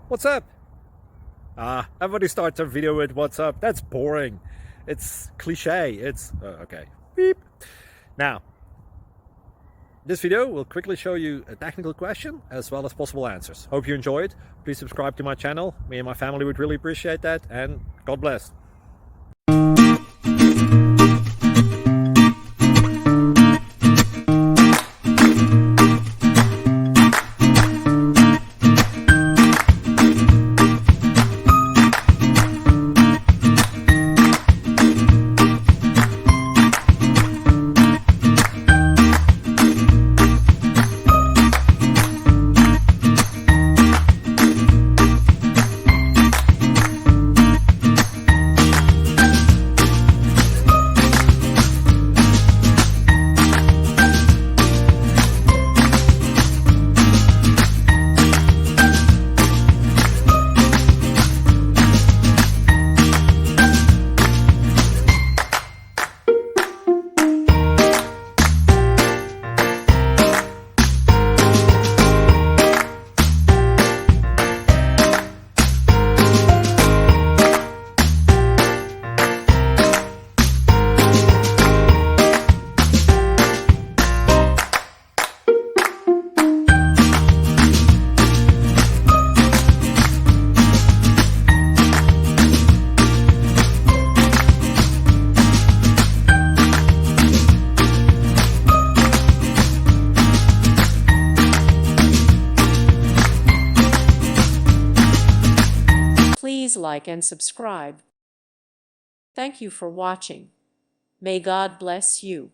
What's up? Everybody starts their video with what's up. That's boring. It's cliche. It's okay. Beep. Now, this video will quickly show you a technical question as well as possible answers. Hope you enjoyed. Please subscribe to my channel. Me and my family would really appreciate that, and God bless. Please like and subscribe. Thank you for watching. May God bless you.